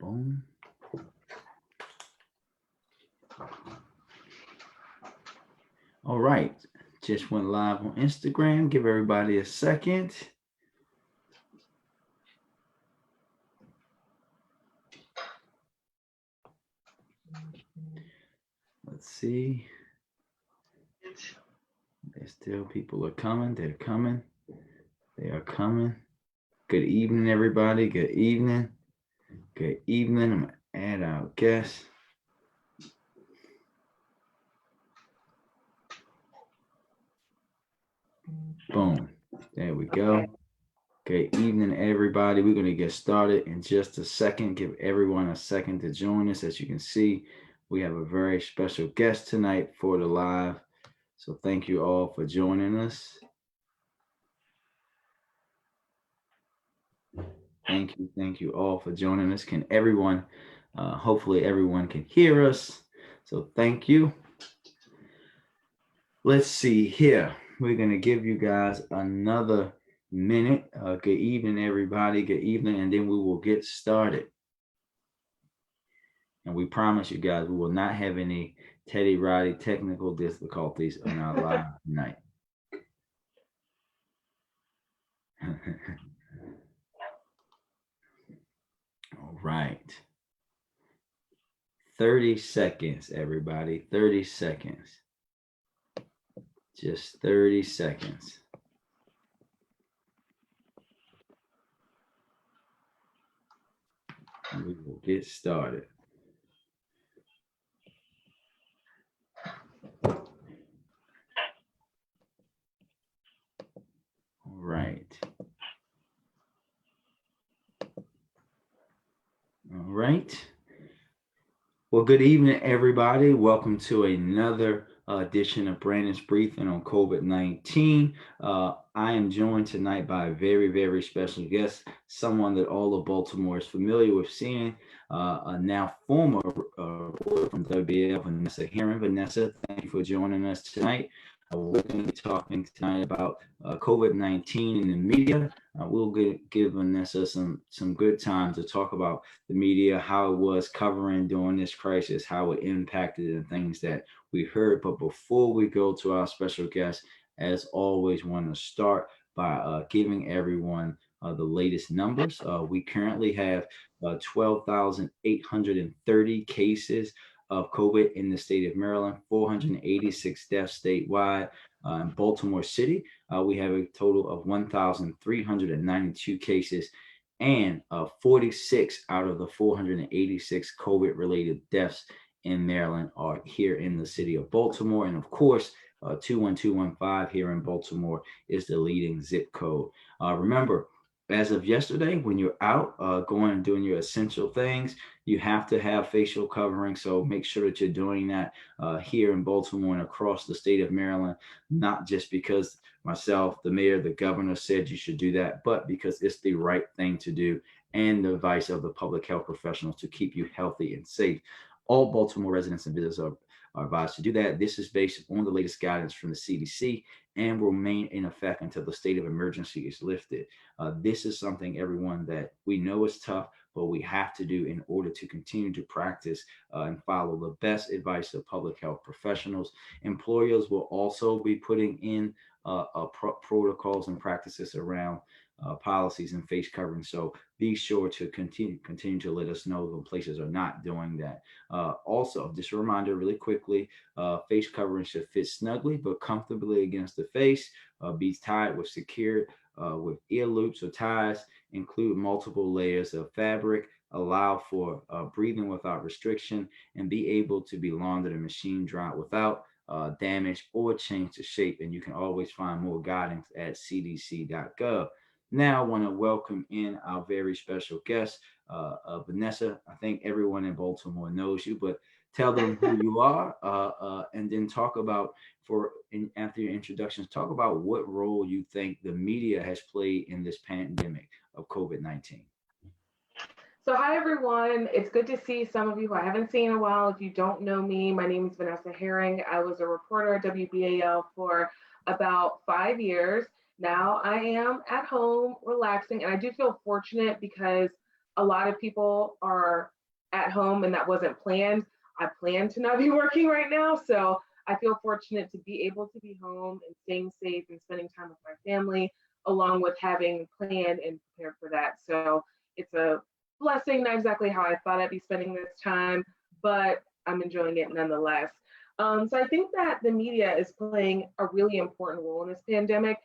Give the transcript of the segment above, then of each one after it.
Boom. All right, just went live on Instagram. Give everybody a second. Let's see. There's still people are coming. They're coming. They are coming. Good evening, everybody. Good evening. Good evening. I'm gonna add our guest. Boom. There we go. Good evening, everybody. We're going to get started in just a second. Give everyone a second to join us. As you can see, we have a very special guest tonight for the live. So thank you all for joining us. Thank you all for joining us. Can everyone, hopefully everyone can hear us. So thank you. Let's see here. We're going to give you guys another minute. Good evening, everybody. Good evening. And then we will get started. And we promise you guys, we will not have any Teddy Roddy technical difficulties on our live tonight. All right. 30 seconds, everybody. 30 seconds. Just 30 seconds. And we will get started. All right. All right. Well, good evening, everybody. Welcome to another edition of Brandon's Briefing on COVID-19. I am joined tonight by a very, very special guest, someone that all of Baltimore is familiar with seeing, a now former reporter from WBAL, Vanessa Herring. Vanessa, thank you for joining us tonight. We're going to be talking tonight about COVID-19 in the media. We'll give Vanessa some good time to talk about the media, how it was covering during this crisis, how it impacted and things that we heard. But before we go to our special guest, as always, want to start by giving everyone the latest numbers. We currently have 12,830 cases of COVID in the state of Maryland, 486 deaths statewide. In Baltimore City, we have a total of 1,392 cases, and 46 out of the 486 COVID-related deaths in Maryland are here in the city of Baltimore. And of course, 21215 here in Baltimore is the leading zip code. Remember, as of yesterday, when you're out going and doing your essential things, you have to have facial covering. So make sure that you're doing that here in Baltimore and across the state of Maryland, not just because myself, the mayor, the governor said you should do that, but because it's the right thing to do and the advice of the public health professionals to keep you healthy and safe. All Baltimore residents and visitors are advised to do that. This is based on the latest guidance from the CDC and will remain in effect until the state of emergency is lifted. This is something, everyone, that we know is tough, but we have to do in order to continue to practice and follow the best advice of public health professionals. Employers will also be putting in protocols and practices around policies and face covering. So be sure to continue to let us know when places are not doing that. Also, just a reminder really quickly, face covering should fit snugly but comfortably against the face, be tied with secured with ear loops or ties, include multiple layers of fabric, allow for breathing without restriction, and be able to be laundered and machine dried without damage or change to shape. And you can always find more guidance at cdc.gov. Now I want to welcome in our very special guest, Vanessa. I think everyone in Baltimore knows you, but tell them who you are, and then talk about, after your introductions, talk about what role you think the media has played in this pandemic of COVID-19. So hi, everyone. It's good to see some of you who I haven't seen in a while. If you don't know me, my name is Vanessa Herring. I was a reporter at WBAL for about 5 years. Now I am at home relaxing, and I do feel fortunate because a lot of people are at home and that wasn't planned. I plan to not be working right now. So I feel fortunate to be able to be home and staying safe and spending time with my family, along with having planned and prepared for that. So it's a blessing, not exactly how I thought I'd be spending this time, but I'm enjoying it nonetheless. So I think that the media is playing a really important role in this pandemic,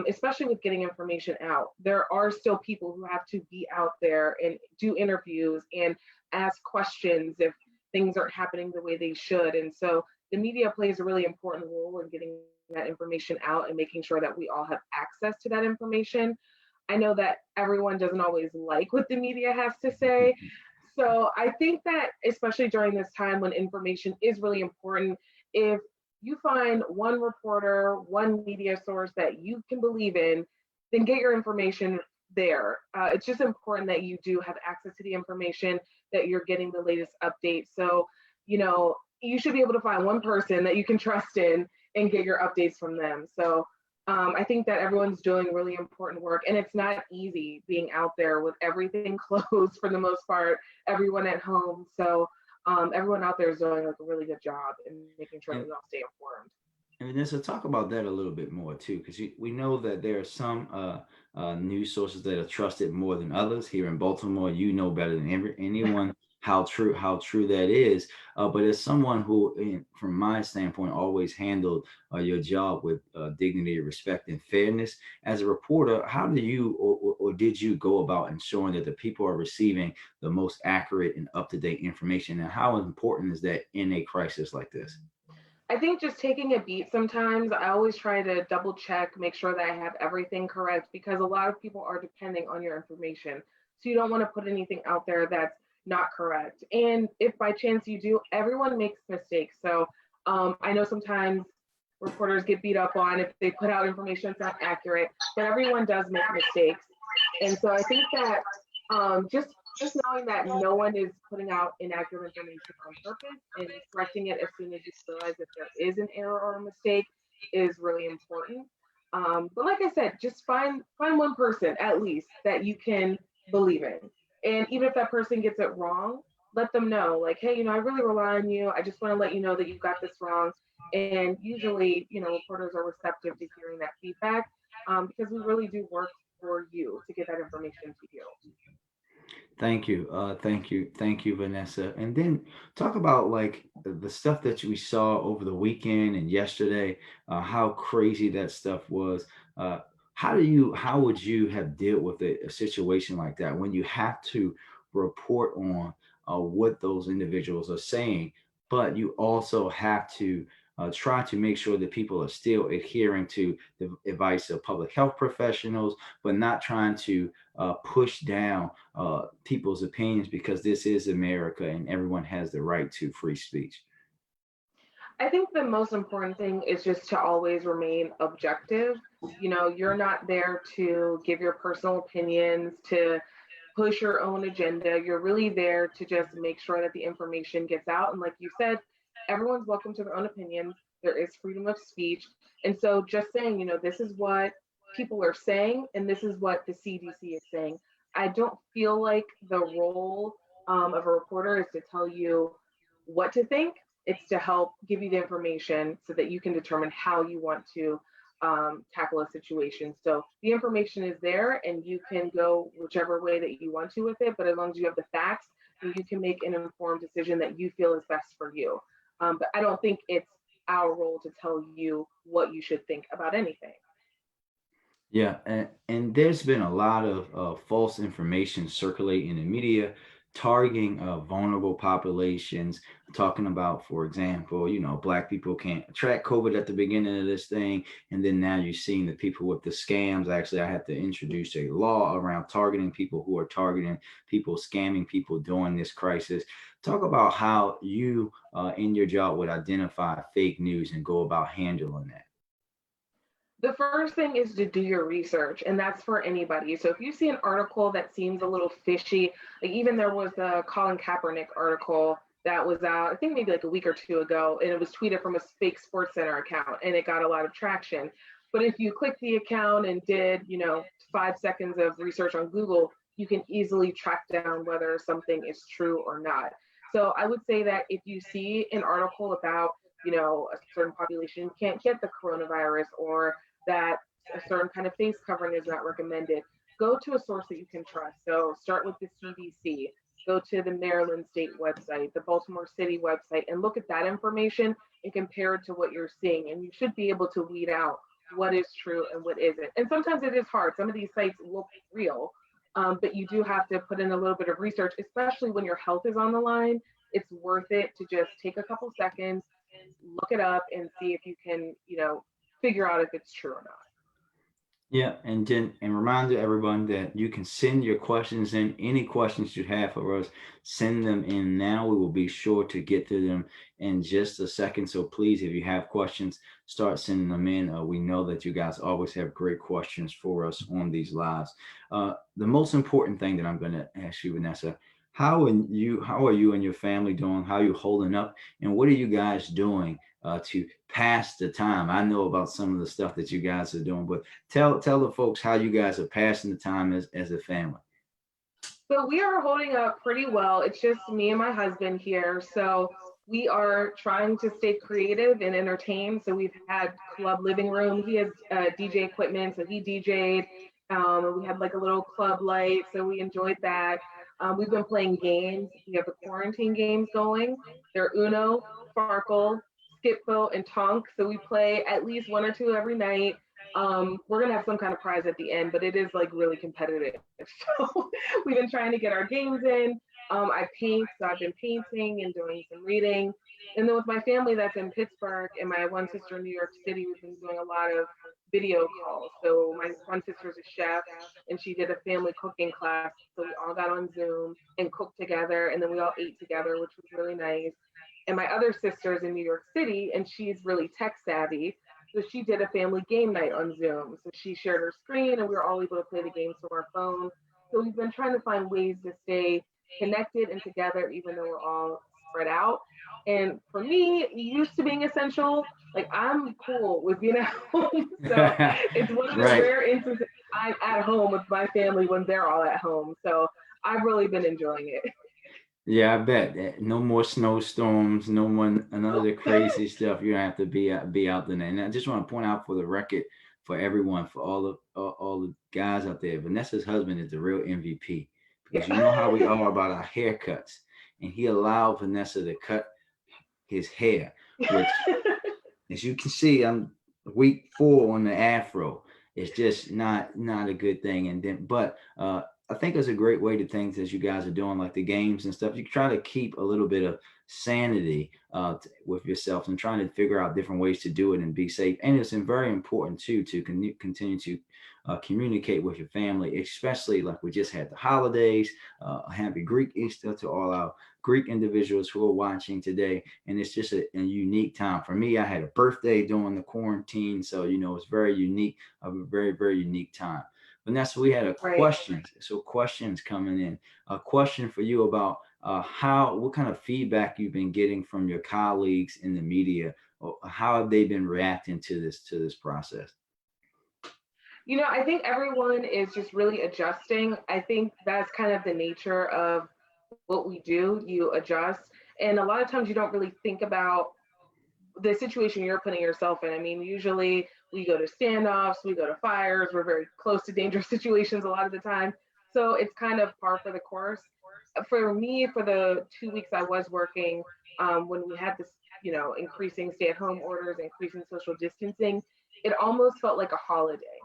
especially with getting information out. There are still people who have to be out there and do interviews and ask questions if things aren't happening the way they should. And so the media plays a really important role in getting that information out and making sure that we all have access to that information. I know that everyone doesn't always like what the media has to say. So I think that especially during this time when information is really important, if you find one reporter, one media source that you can believe in, then get your information there. It's just important that you do have access to the information, that you're getting the latest updates. So, you should be able to find one person that you can trust in and get your updates from them. So I think that everyone's doing really important work, and it's not easy being out there with everything closed for the most part, everyone at home. So everyone out there is doing like a really good job in making sure that And we all stay informed. And Vanessa, talk about that a little bit more too, because we know that there are some news sources that are trusted more than others. Here in Baltimore, you know better than anyone how true that is. But as someone who, from my standpoint, always handled your job with dignity, respect, and fairness, as a reporter, how do you or did you go about ensuring that the people are receiving the most accurate and up to date information, and how important is that in a crisis like this? I think just taking a beat sometimes, I always try to double check, make sure that I have everything correct because a lot of people are depending on your information. So you don't want to put anything out there that's not correct. And if by chance you do, everyone makes mistakes. So I know sometimes reporters get beat up on if they put out information that's not accurate, but everyone does make mistakes. And so I think that just knowing that no one is putting out inaccurate information on purpose and correcting it as soon as you realize that there is an error or a mistake is really important. But like I said, just find one person at least that you can believe in, and even if that person gets it wrong, let them know like, hey, I really rely on you. I just want to let you know that you got this wrong. And usually, reporters are receptive to hearing that feedback because we really do work for you to get that information to you. Thank you. Thank you. Thank you, Vanessa. And then talk about like the stuff that we saw over the weekend and yesterday, how crazy that stuff was. Uh, how would you have dealt with a situation like that when you have to report on what those individuals are saying, but you also have to try to make sure that people are still adhering to the advice of public health professionals, but not trying to push down people's opinions because this is America and everyone has the right to free speech. I think the most important thing is just to always remain objective. You're not there to give your personal opinions, to push your own agenda. You're really there to just make sure that the information gets out. And like you said, everyone's welcome to their own opinions. There is freedom of speech. And so just saying, this is what people are saying, and this is what the CDC is saying. I don't feel like the role of a reporter is to tell you what to think. It's to help give you the information so that you can determine how you want to tackle a situation. So the information is there and you can go whichever way that you want to with it. But as long as you have the facts, then you can make an informed decision that you feel is best for you. But I don't think it's our role to tell you what you should think about anything. Yeah, and there's been a lot of false information circulating in the media, targeting vulnerable populations, talking about, for example, Black people can't track COVID at the beginning of this thing, and then now you're seeing the people with the scams. Actually, I have to introduce a law around targeting people who are targeting people, scamming people during this crisis. Talk about how you, in your job, would identify fake news and go about handling that. The first thing is to do your research, and that's for anybody. So if you see an article that seems a little fishy, like even there was a Colin Kaepernick article that was out, I think maybe like a week or two ago, and it was tweeted from a fake Sports Center account, and it got a lot of traction. But if you click the account and did, 5 seconds of research on Google, you can easily track down whether something is true or not. So I would say that if you see an article about, a certain population can't get the coronavirus, or that a certain kind of face covering is not recommended, go to a source that you can trust. So start with the CDC, go to the Maryland State website, the Baltimore City website, and look at that information and compare it to what you're seeing. And you should be able to weed out what is true and what isn't. And sometimes it is hard. Some of these sites look real, but you do have to put in a little bit of research, especially when your health is on the line. It's worth it to just take a couple seconds, look it up, and see if you can, figure out if it's true or not. Yeah, and remind everyone that you can send your questions in. Any questions you have for us, send them in now. We will be sure to get to them in just a second. So please, if you have questions, start sending them in. We know that you guys always have great questions for us on these lives. The most important thing that I'm going to ask you, Vanessa, how are you and your family doing? How are you holding up? And what are you guys doing to pass the time? I know about some of the stuff that you guys are doing, but tell the folks how you guys are passing the time as a family. So we are holding up pretty well. It's just me and my husband here. So we are trying to stay creative and entertained. So we've had club living room. He has DJ equipment, so he DJ'd. We had like a little club light, so we enjoyed that. We've been playing games. We have the quarantine games going. They're Uno, Farkle, Skippo, and Tonk. So we play at least one or two every night. We're gonna have some kind of prize at the end, but it is like really competitive. So we've been trying to get our games in. I paint, so I've been painting and doing some reading. And then with my family that's in Pittsburgh and my one sister in New York City, we've been doing a lot of video calls. So my one sister's a chef, and she did a family cooking class. So we all got on Zoom and cooked together, and then we all ate together, which was really nice. And my other sister's in New York City, and she's really tech savvy. So she did a family game night on Zoom. So she shared her screen, and we were all able to play the games from our phone. So we've been trying to find ways to stay connected and together, even though we're all spread out. And for me, used to being essential, like I'm cool with being at home. So it's one of the Right. rare instances I'm at home with my family when they're all at home. So I've really been enjoying it. Yeah, I bet that no more snowstorms, no more none of the crazy stuff. You don't have to be out there. And I just want to point out for the record, for everyone, for all the guys out there, Vanessa's husband is the real MVP, because Yeah. you know how we are about our haircuts, and he allowed Vanessa to cut his hair, which, as you can see, I'm week 4 on the afro. It's just not a good thing. And then, but I think it's a great way to things as you guys are doing, like the games and stuff. You try to keep a little bit of sanity with yourself and trying to figure out different ways to do it and be safe. And it's very important too to continue to communicate with your family, especially like we just had the holidays. Happy Greek Easter to all our Greek individuals who are watching today. And it's just a unique time for me. I had a birthday during the quarantine, so it's very unique, a very unique time. Vanessa, we had a Right. question. So questions coming in. A question for you about what kind of feedback you've been getting from your colleagues in the media, or how have they been reacting to this process? I think everyone is just really adjusting. I think that's kind of the nature of what we do. You adjust. And a lot of times you don't really think about the situation you're putting yourself in. I mean, usually we go to standoffs, we go to fires, we're very close to dangerous situations a lot of the time. So it's kind of par for the course. For me, for the 2 weeks I was working, when we had this, increasing stay at home orders, increasing social distancing, it almost felt like a holiday.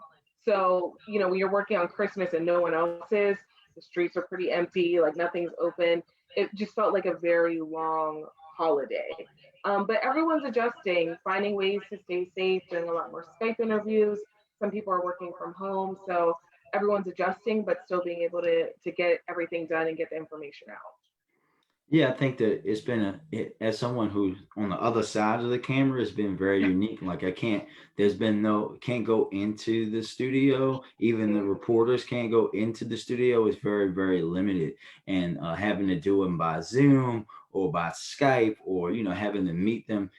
So, when you're working on Christmas and no one else is, the streets are pretty empty, like nothing's open. It just felt like a very long holiday. But everyone's adjusting, finding ways to stay safe, doing a lot more Skype interviews. Some people are working from home. So everyone's adjusting, but still being able to get everything done and get the information out. Yeah, I think that it's been as someone who's on the other side of the camera, it's been very unique. Like there's been can't go into the studio. Even the Mm. reporters can't go into the studio. It's very limited. And having to do them by Zoom or by Skype, or, having to meet them,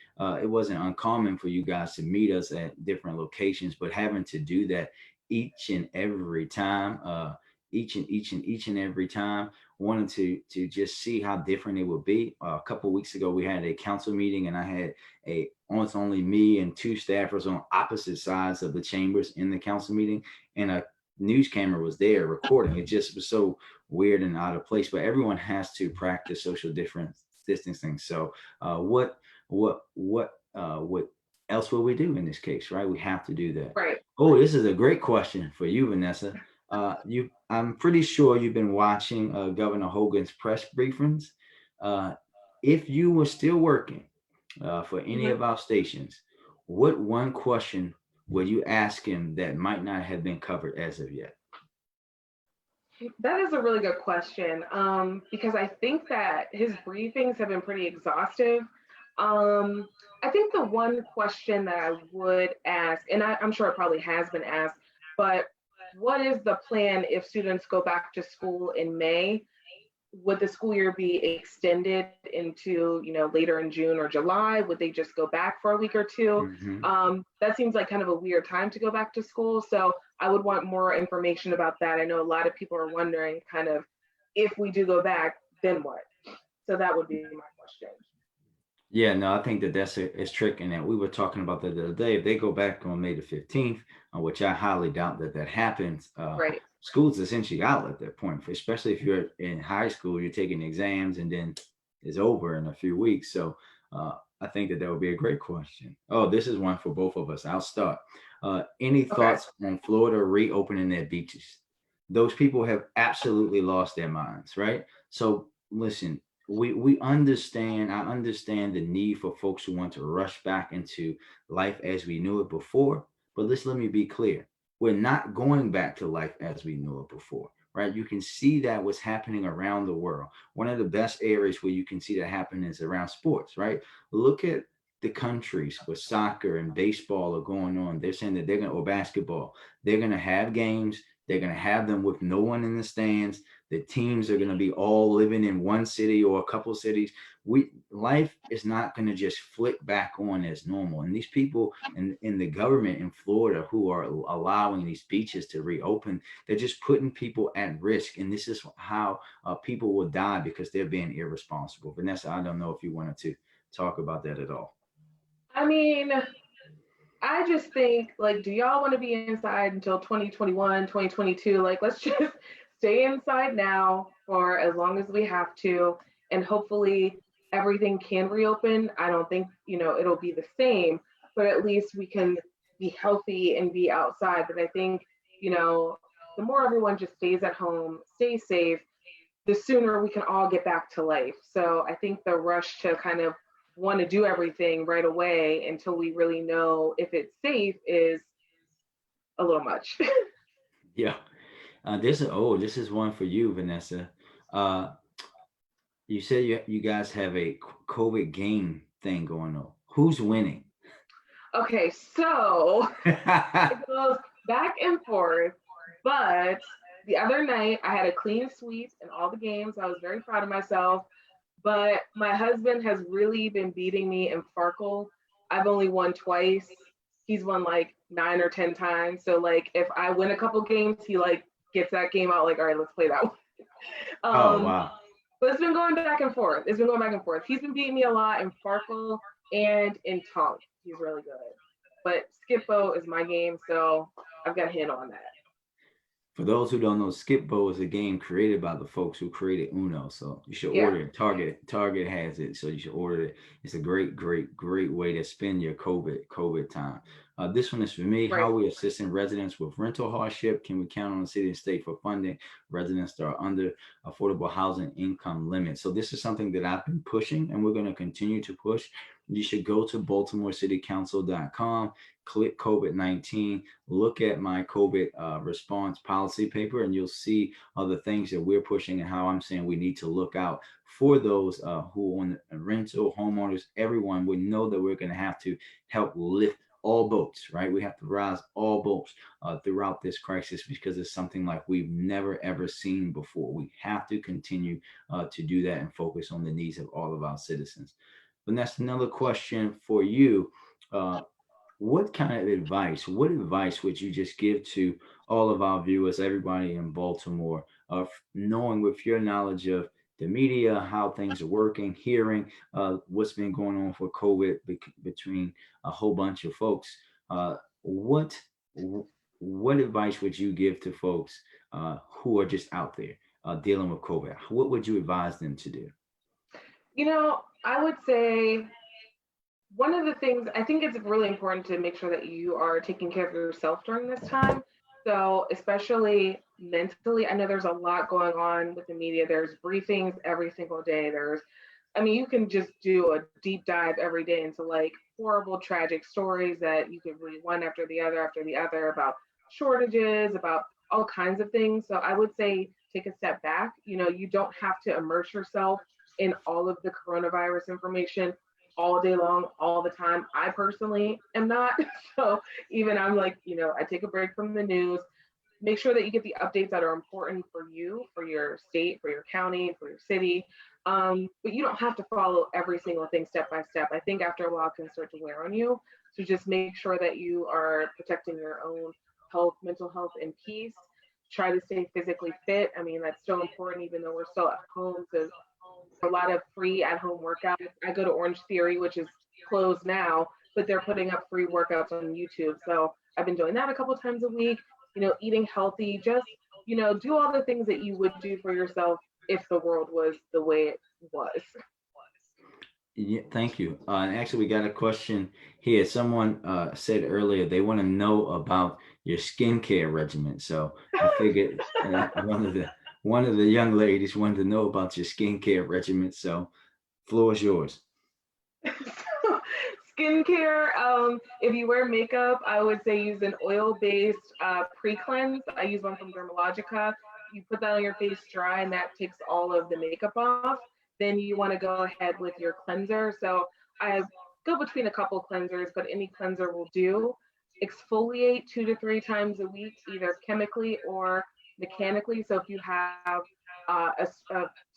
it wasn't uncommon for you guys to meet us at different locations, but having to do that each and every time, each and every time, wanted to just see how different it would be. A couple of weeks ago, we had a council meeting, and I had a almost only me and two staffers on opposite sides of the chambers in the council meeting, and a news camera was there recording. It just was so weird and out of place. But everyone has to practice social difference distancing. So, what else will we do in this case, right? We have to do that. Right. Oh, this is a great question for you, Vanessa. I'm pretty sure you've been watching Governor Hogan's press briefings. Uh, if you were still working for any Mhm. of our stations, what one question would you ask him that might not have been covered as of yet? That is a really good question, because I think that his briefings have been pretty exhaustive. Um, I think the one question that I would ask, and I'm sure it probably has been asked, but what is the plan if students go back to school in May? Would the school year be extended into, later in June or July? Would they just go back for a week or two? Hmm. That seems like kind of a weird time to go back to school. So I would want more information about that. I know a lot of people are wondering kind of, if we do go back, then what? So that would be my question. Yeah, no, I think that that's a trick, and that we were talking about that the other day. If they go back on May the 15th, which I highly doubt that that happens, Right. school's essentially out at that point. Especially if you're in high school, you're taking exams, and then it's over in a few weeks. So I think that that would be a great question. Oh, this is one for both of us. I'll start. Any Okay. thoughts on Florida reopening their beaches? Those people have absolutely lost their minds, right? So listen, we understand. I understand the need for folks who want to rush back into life as we knew it before. But let me be clear: we're not going back to life as we knew it before, right? You can see that what's happening around the world. One of the best areas where you can see that happen is around sports, right? Look at the countries where soccer and baseball are going on. They're saying that they're going to, or basketball, they're going to have games. They're going to have them with no one in the stands. The teams are going to be all living in one city or a couple cities. We Life is not going to just flick back on as normal. And these people in the government in Florida who are allowing these beaches to reopen, they're just putting people at risk. And this is how people will die because they're being irresponsible. Vanessa, I don't know if you wanted to talk about that at all. I mean, I just think, like, do y'all want to be inside until 2021, 2022? Like, let's just stay inside now for as long as we have to, and hopefully everything can reopen. I don't think, it'll be the same, but at least we can be healthy and be outside. But I think, the more everyone just stays at home, stays safe, the sooner we can all get back to life. So I think the rush to kind of want to do everything right away until we really know if it's safe is a little much. Yeah. This is one for you, Vanessa. Uh, you said you guys have a COVID game thing going on. Who's winning? Okay, so it goes back and forth, but the other night I had a clean sweep in all the games. I was very proud of myself. But my husband has really been beating me in Farkle. I've only won twice. He's won like 9 or 10 times. So like if I win a couple games, he like gets that game out like, all right, let's play that one. Oh Um, wow. but it's been going back and forth. It's been going back and forth. He's been beating me a lot in Farkle and in Tonk. He's really good. But Skippo is my game, so I've got a handle on that. For those who don't know, Skip Bo is a game created by the folks who created Uno. So you should Yeah, order it. Target has it, so you should order it. It's a great way to spend your COVID time. This one is for me. right. How are we assisting residents with rental hardship? Can we count on the city and state for funding residents that are under affordable housing income limit? So this is something that I've been pushing, and we're going to continue to push. You should go to BaltimoreCityCouncil.com, click COVID-19, look at my COVID response policy paper, and you'll see the things that we're pushing and how I'm saying we need to look out for those who own rental homeowners. Everyone, we know that we're going to have to help lift all boats, right? We have to rise all boats throughout this crisis because it's something like we've never ever seen before. We have to continue to do that and focus on the needs of all of our citizens. But that's another question for you. Uh, what advice would you just give to all of our viewers, everybody in Baltimore, of knowing with your knowledge of the media, how things are working, hearing what's been going on for COVID between a whole bunch of folks. What what advice would you give to folks who are just out there dealing with COVID? What would you advise them to do? I would say one of the things I think it's really important to make sure that you are taking care of yourself during this time. So, especially mentally, I know there's a lot going on with the media. There's briefings every single day. I mean, you can just do a deep dive every day into like horrible, tragic stories that you could read one after the other about shortages, about all kinds of things. So, I would say take a step back. You don't have to immerse yourself in all of the coronavirus information all day long, all the time. I personally am not. So even I'm like, I take a break from the news, make sure that you get the updates that are important for you, for your state, for your county, for your city. But you don't have to follow every single thing step by step. I think after a while it can start to wear on you. So just make sure that you are protecting your own health, mental health, and peace. Try to stay physically fit. I mean, that's so important, even though we're still at home. So a lot of free at home workouts. I go to Orange Theory, which is closed now, but they're putting up free workouts on YouTube. So I've been doing that a couple times a week, eating healthy, just, do all the things that you would do for yourself if the world was the way it was. Yeah, thank you. And actually, we got a question here. Someone said earlier they want to know about your skincare regimen. So I figured one of the young ladies wanted to know about your skincare regimen. So floor is yours. Skincare, if you wear makeup, I would say use an oil-based pre-cleanse. I use one from Dermalogica. You put that on your face dry, and that takes all of the makeup off. Then you want to go ahead with your cleanser. So I go between a couple cleansers, but any cleanser will do. Exfoliate 2 to 3 times a week, either chemically or mechanically. So if you have a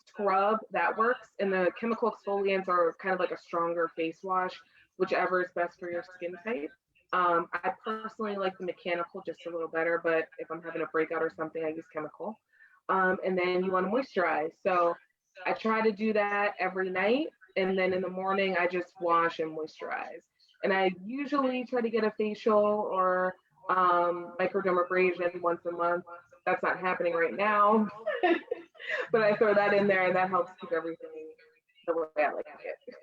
scrub, that works. And the chemical exfoliants are kind of like a stronger face wash, whichever is best for your skin type. I personally like the mechanical just a little better, but if I'm having a breakout or something, I use chemical. And then you want to moisturize. So I try to do that every night. And then in the morning, I just wash and moisturize. And I usually try to get a facial or microdermabrasion once a month. That's not happening right now, but I throw that in there and that helps keep everything the way I like it.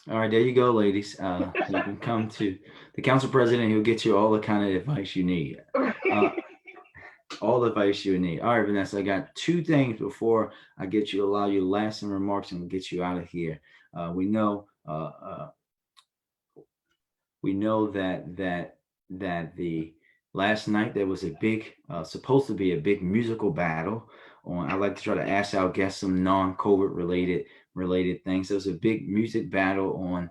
All right, there you go, ladies. You can come to the council president. He'll get you all the kind of advice you need. Uh, all the advice you need. All right, Vanessa, I got two things before I get you, allow you to last some remarks and we'll get you out of here. We know we know that the last night there was a big supposed to be a big musical battle on. I like to try to ask our guests some non-COVID related things. There was a big music battle on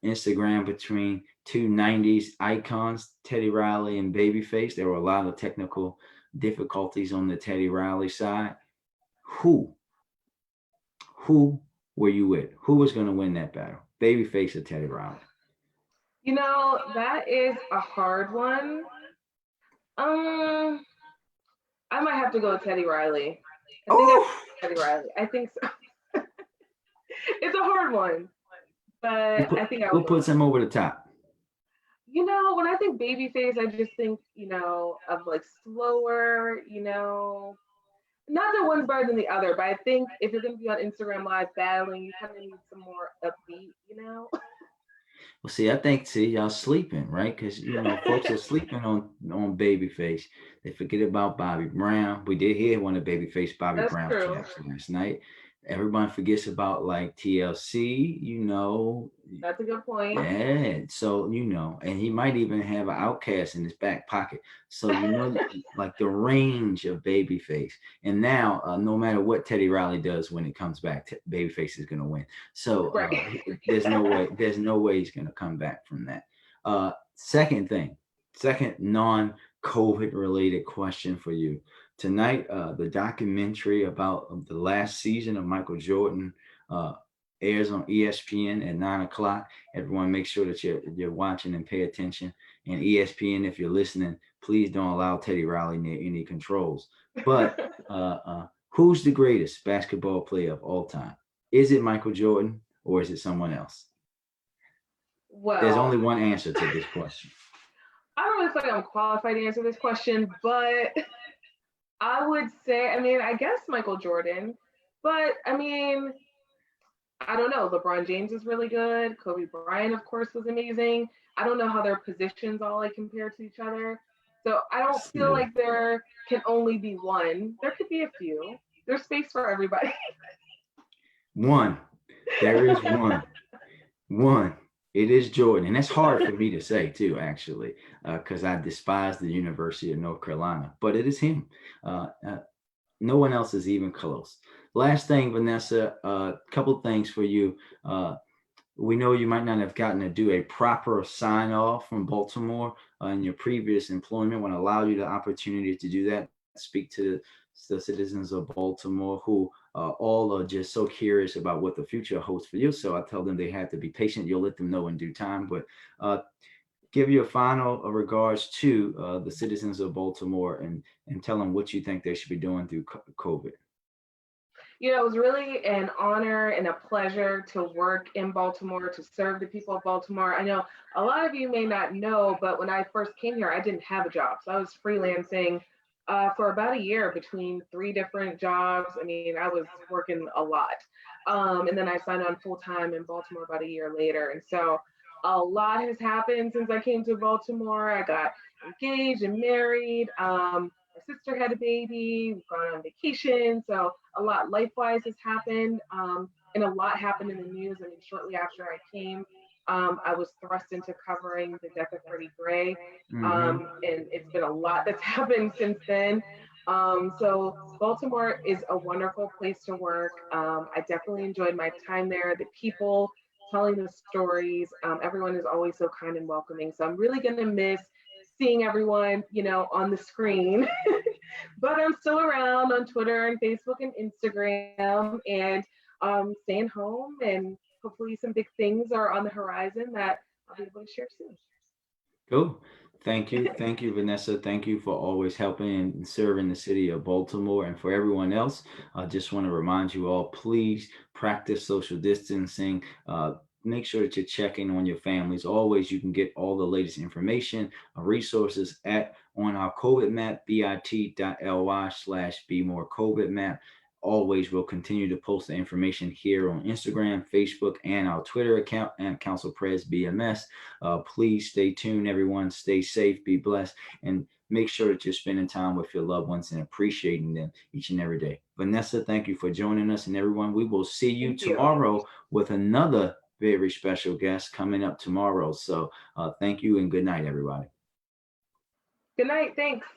Instagram between two 90s icons, Teddy Riley and Babyface. There were a lot of technical difficulties on the Teddy Riley side. Who who were you with? Who was going to win that battle? Babyface or Teddy Riley? That is a hard one. Um, I might have to go with Teddy Riley. I think I Oh, Teddy Riley. I think so. It's a hard one, but I think I who would go with puts him over the top? when I think Babyface, I just think, of like slower, not that one's better than the other, but I think if you're gonna be on Instagram Live battling, you kind of need some more upbeat. Well, see, I think y'all sleeping, right? Because folks are sleeping on Babyface. They forget about Bobby Brown. We did hear one of Babyface Bobby That's Brown's true. tracks last night. Everyone forgets about like TLC. That's a good point. Yeah, so and he might even have an outcast in his back pocket. So like the range of Babyface. And now, no matter what Teddy Riley does when it comes back, Babyface is going to win. So Right. there's no way he's going to come back from that. Second thing, second non-COVID related question for you tonight. The documentary about the last season of Michael Jordan. Uh, airs on ESPN at 9 o'clock. Everyone, make sure that you're watching and pay attention. And ESPN, if you're listening, please don't allow Teddy Riley near any controls. But who's the greatest basketball player of all time? Is it Michael Jordan or is it someone else? There's Well, only one answer to this question. I don't really feel like I'm qualified to answer this question, but I would say, I mean, I guess Michael Jordan, but I mean, I don't know. LeBron James is really good. Kobe Bryant, of course, was amazing. I don't know how their positions all like compare to each other. So I don't feel Yeah. like there can only be one. There could be a few. There's space for everybody. One. There is one. One. It is Jordan. And that's hard for me to say, too, actually, because I despise the University of North Carolina. But it is him. No one else is even close. Last thing, Vanessa, a couple things for you. We know you might not have gotten to do a proper sign off from Baltimore in your previous employment. Want to allow you the opportunity to do that. Speak to the citizens of Baltimore who all are just so curious about what the future holds for you. So I tell them they have to be patient. You'll let them know in due time. But give you a final regards to the citizens of Baltimore and tell them what you think they should be doing through COVID. It was really an honor and a pleasure to work in Baltimore, to serve the people of Baltimore. I know a lot of you may not know, but when I first came here, I didn't have a job. So I was freelancing for about a year between three different jobs. I mean, I was working a lot. And then I signed on full time in Baltimore about a year later. And so a lot has happened since I came to Baltimore. I got engaged and married. My sister had a baby. We've gone on vacation. So a lot life wise has happened. And a lot happened in the news. I mean, shortly after I came, I was thrust into covering the death of Freddie Gray. Mm-hmm. And it's been a lot that's happened since then. So Baltimore is a wonderful place to work. I definitely enjoyed my time there. The people telling the stories, everyone is always so kind and welcoming. So I'm really going to miss seeing everyone, on the screen. But I'm still around on Twitter and Facebook and Instagram and staying home. And hopefully, some big things are on the horizon that I'll be able to share soon. Cool. Thank you. Thank you, Vanessa. Thank you for always helping and serving the city of Baltimore. And for everyone else, I just want to remind you all, please practice social distancing. Make sure that you're checking on your families. Always, you can get all the latest information, resources at on our COVID map, bit.ly/be more COVID map. Always, we'll continue to post the information here on Instagram, Facebook, and our Twitter account and Council Press BMS. Please stay tuned, everyone. Stay safe, be blessed, and make sure that you're spending time with your loved ones and appreciating them each and every day. Vanessa, thank you for joining us, and everyone, we will see you Thank you. tomorrow with another very special guest coming up tomorrow. So thank you and good night, everybody. Good night. Thanks.